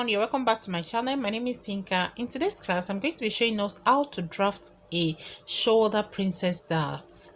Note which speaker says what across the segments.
Speaker 1: everyone, you're welcome back to my channel. My name is Tinka. In today's class I'm going to be showing us how to draft a shoulder princess dart.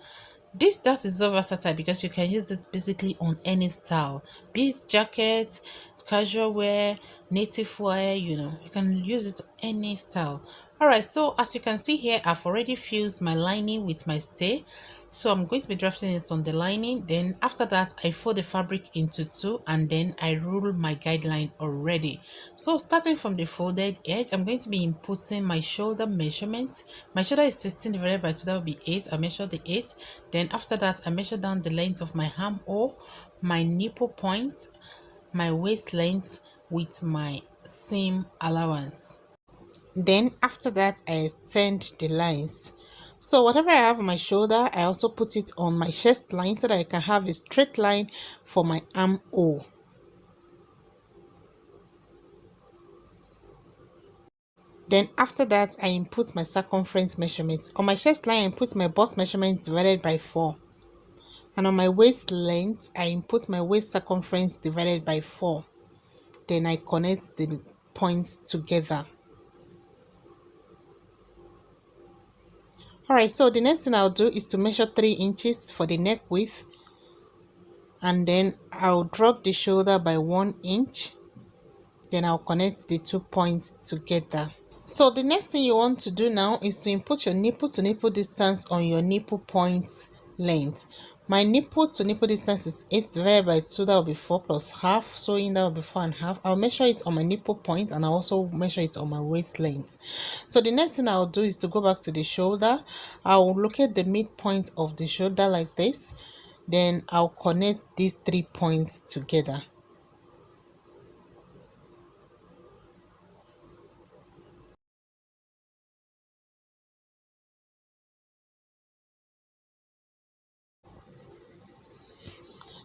Speaker 1: This dart is so versatile because you can use it basically on any style, be it jacket, casual wear, native wear, you can use it on any style. All right, so as you can see here, I've already fused my lining with my stay. So I'm going to be drafting it on the lining. Then after that, I fold the fabric into two and then I rule my guideline already. So starting from the folded edge, I'm going to be inputting my shoulder measurements. My shoulder is 16 divided by 2, that will be 8. I measure the 8. Then after that, I measure down the length of my armhole, my nipple point, my waist length with my seam allowance. Then after that, I extend the lines. So whatever I have on my shoulder, I also put it on my chest line so that I can have a straight line for my armhole. Then after that, I input my circumference measurements. On my chest line, I input my bust measurements divided by 4. And on my waist length, I input my waist circumference divided by 4. Then I connect the points together. Alright, so the next thing I'll do is to measure 3 inches for the neck width. And then I'll drop the shoulder by 1 inch. Then I'll connect the 2 points together. So the next thing you want to do now is to input your nipple to nipple distance on your nipple points length. My nipple to nipple distance is 8 divided by 2, that will be 4 plus half. So in that will be 4 and a half. I'll measure it on my nipple point and I'll also measure it on my waist length. So the next thing I'll do is to go back to the shoulder. I'll locate the midpoint of the shoulder like this. Then I'll connect these 3 points together.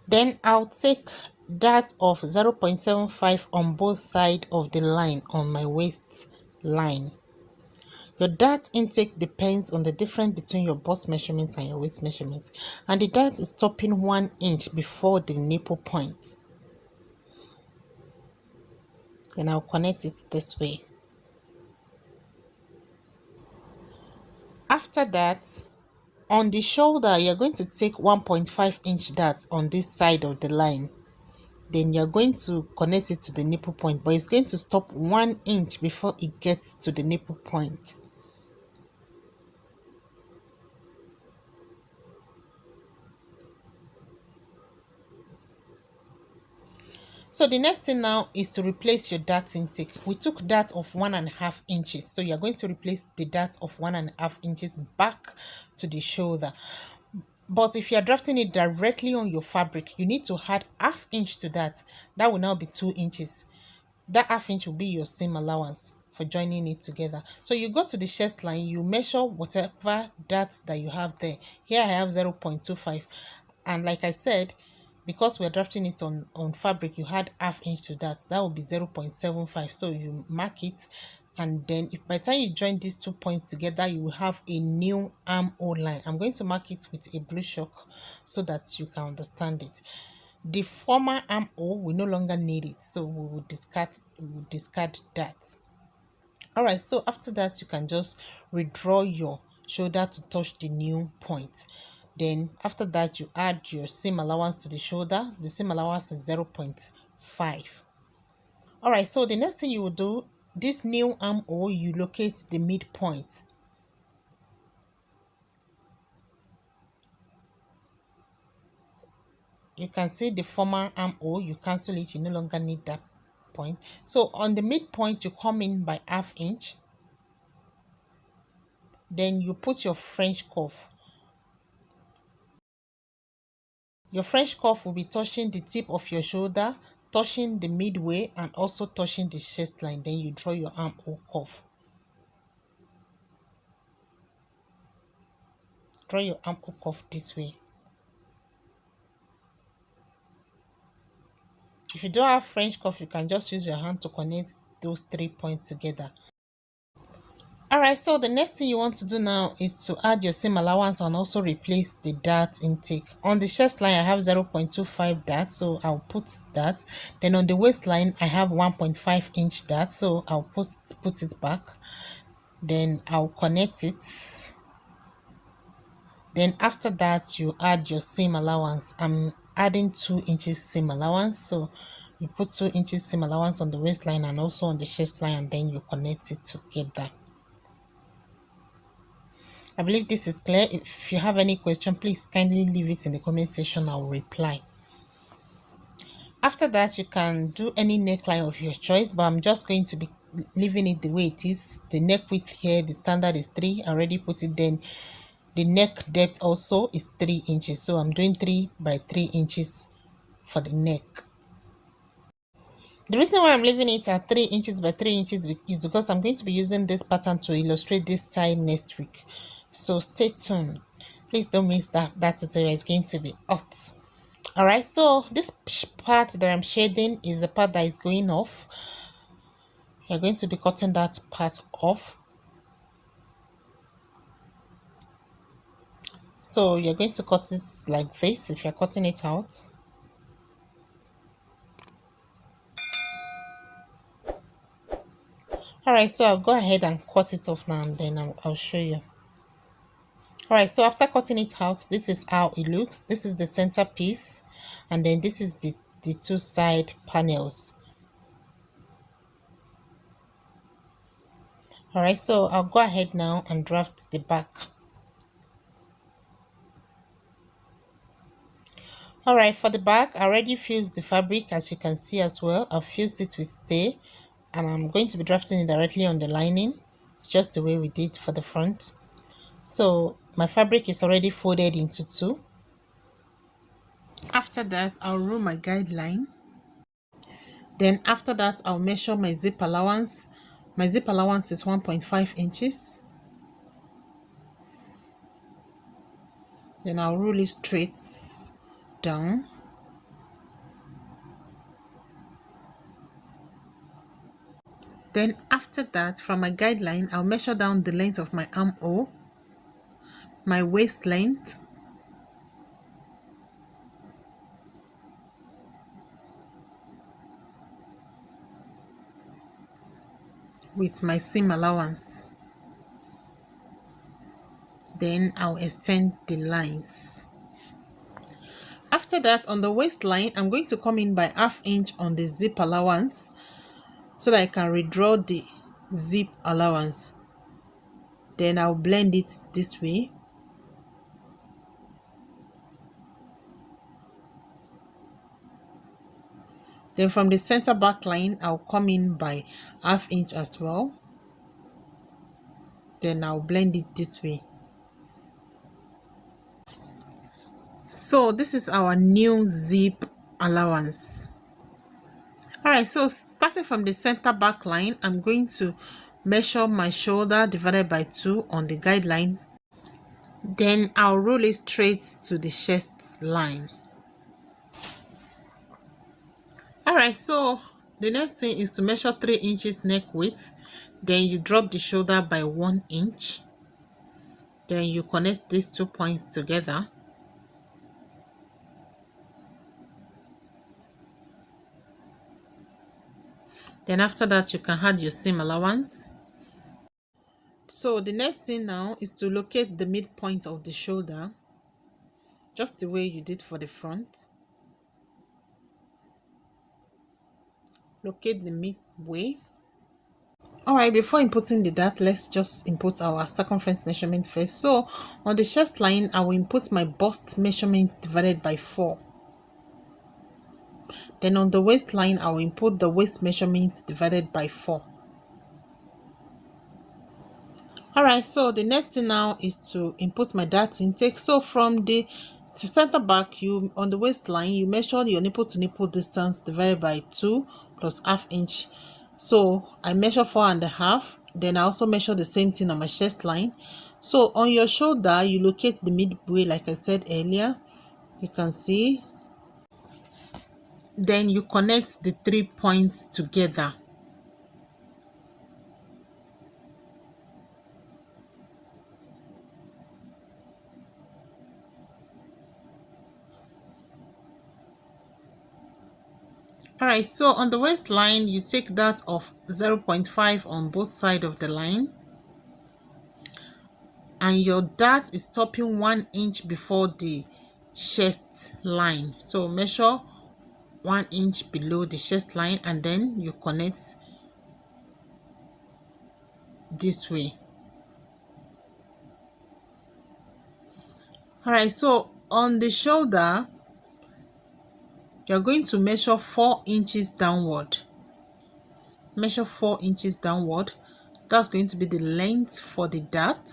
Speaker 1: Then I'll take dart of 0.75 on both sides of the line on my waist line. Your dart intake depends on the difference between your bust measurements and your waist measurements. And the dart is stopping 1 inch before the nipple point. Then I'll connect it this way. After that, on the shoulder, you're going to take 1.5 inch dart on this side of the line. Then you're going to connect it to the nipple point, but it's going to stop 1 inch before it gets to the nipple point. So the next thing now is to replace your dart intake. We took dart of 1.5 inches, so you're going to replace the dart of 1.5 inches back to the shoulder. But if you're drafting it directly on your fabric, you need to add ½ inch to that. That will now be 2 inches. That ½ inch will be your seam allowance for joining it together. So you go to the chest line, you measure whatever dart that you have there. Here I have 0.25, and like I said, because we're drafting it on fabric, you add ½ inch to that. That will be 0.75. So you mark it, and then if by the time you join these 2 points together, you will have a new armhole line. I'm going to mark it with a blue chalk so that you can understand it. The former armhole, we no longer need it, so we will discard that. All right, so after that, you can just redraw your shoulder to touch the new point. Then after that, you add your seam allowance to the shoulder. The seam allowance is 0.5. All right, so the next thing you will do, this new armhole, you locate the midpoint. You can see the former armhole, you cancel it, you no longer need that point. So on the midpoint, you come in by ½ inch. Then you put your French cuff. Your French cuff will be touching the tip of your shoulder, touching the midway, and also touching the chest line. Then you draw your armhole cuff. Draw your armhole cuff this way. If you don't have French cuff, you can just use your hand to connect those 3 points together. All right, so the next thing you want to do now is to add your seam allowance and also replace the dart intake. On the chest line, I have 0.25 dart, so I'll put that. Then on the waistline, I have 1.5 inch dart, so I'll put it back. Then I'll connect it. Then after that, you add your seam allowance. I'm adding 2 inches seam allowance, so you put 2 inches seam allowance on the waistline and also on the chest line, and then you connect it together. I believe this is clear. If you have any question, please kindly leave it in the comment section. I'll reply. After that, you can do any neckline of your choice, but I'm just going to be leaving it the way it is. The neck width here, the standard is 3. I already put it. Then the neck depth also is 3 inches, so I'm doing 3 by 3 inches for the neck. The reason why I'm leaving it at 3 inches by 3 inches is because I'm going to be using this pattern to illustrate this style next week. So stay tuned. Please don't miss that tutorial. Is going to be hot. All right, so this part that I'm shading is the part that is going off. You're going to be cutting that part off. So you're going to cut it like this if you're cutting it out. All right, so I'll go ahead and cut it off now, and then I'll show you. All right, so after cutting it out, this is how it looks. This is the center piece, and then this is the 2 side panels. All right, so I'll go ahead now and draft the back. All right, for the back, I already fused the fabric, as you can see as well. I've fused it with stay, and I'm going to be drafting it directly on the lining, just the way we did for the front. So my fabric is already folded into 2. After that, I'll rule my guideline. Then after that, I'll measure my zip allowance. My zip allowance is 1.5 inches. Then I'll rule it straight down. Then after that, from my guideline, I'll measure down the length of my armhole, my waist length, with my seam allowance. Then I'll extend the lines. After that, on the waistline, I'm going to come in by 1/2 inch on the zip allowance so that I can redraw the zip allowance. Then I'll blend it this way. Then from the center back line, I'll come in by 1/2 inch as well. Then I'll blend it this way. So this is our new zip allowance. All right, so starting from the center back line, I'm going to measure my shoulder divided by 2 on the guideline. Then I'll roll it straight to the chest line. All right, so the next thing is to measure 3 inches neck width. Then you drop the shoulder by 1 inch. Then you connect these 2 points together. Then after that, you can add your seam allowance. So the next thing now is to locate the midpoint of the shoulder, just the way you did for the front. Locate the midway. All right, before inputting the dart, let's just input our circumference measurement first. So on the chest line, I will input my bust measurement divided by 4. Then on the waistline, I will input the waist measurement divided by 4. All right, so the next thing now is to input my dart intake. So from the center back, on the waistline, you measure your nipple to nipple distance divided by 2 plus 1/2 inch. So I measure 4.5. Then I also measure the same thing on my chest line. So on your shoulder, you locate the midway, like I said earlier. You can see. Then you connect the 3 points together. All right, so on the waistline you take that of 0.5 on both sides of the line, and your dart is stopping 1 inch before the chest line. So measure 1 inch below the chest line and then you connect this way. All right, so on the shoulder you're going to measure 4 inches downward. Measure 4 inches downward. That's going to be the length for the dart.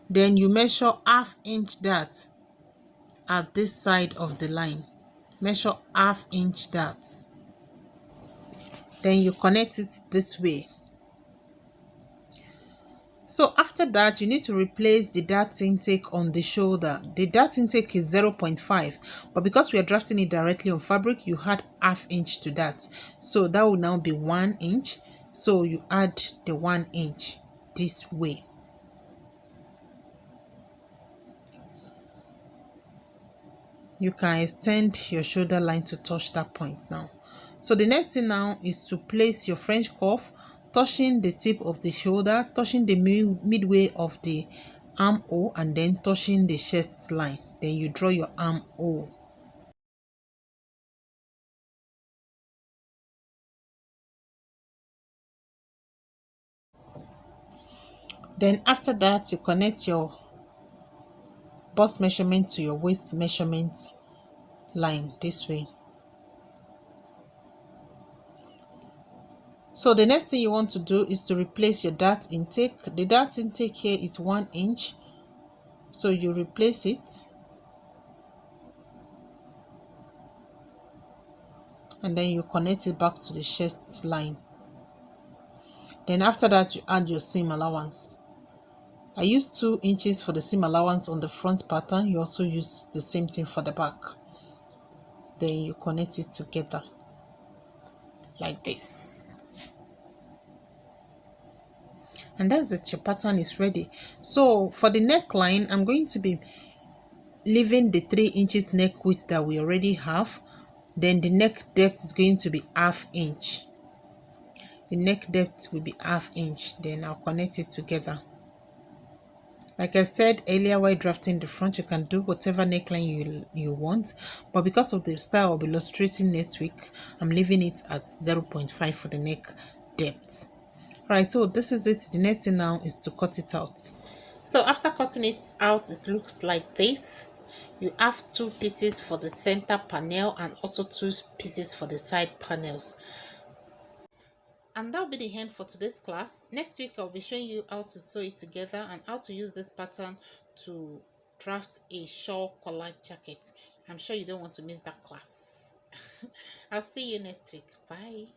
Speaker 1: Then you measure ½ inch dart at this side of the line. Measure ½ inch dart. Then you connect it this way. So after that, you need to replace the dart intake on the shoulder. The dart intake is 0.5, but because we are drafting it directly on fabric, you add ½ inch to that. So that will now be 1 inch. So you add the 1 inch this way. You can extend your shoulder line to touch that point now. So the next thing now is to place your French cuff, touching the tip of the shoulder, touching the midway of the armhole, and then touching the chest line. Then you draw your armhole. Then after that, you connect your bust measurement to your waist measurement line this way. So the next thing you want to do is to replace your dart intake. The dart intake here is 1 inch. So you replace it. And then you connect it back to the chest line. Then after that, you add your seam allowance. I used 2 inches for the seam allowance on the front pattern. You also use the same thing for the back. Then you connect it together like this. And that's it, your pattern is ready. So for the neckline, I'm going to be leaving the 3 inches neck width that we already have. Then the neck depth is going to be ½ inch. The neck depth will be ½ inch. Then I'll connect it together. Like I said earlier, while drafting the front, you can do whatever neckline you want, but because of the style I'll be illustrating next week, I'm leaving it at 0.5 for the neck depth. Right, so this is it. The next thing now is to cut it out. So after cutting it out, it looks like this. You have 2 pieces for the center panel and also 2 pieces for the side panels. And that'll be the end for today's class. Next week I'll be showing you how to sew it together and how to use this pattern to draft a shawl collar jacket. I'm sure you don't want to miss that class. I'll see you next week. Bye.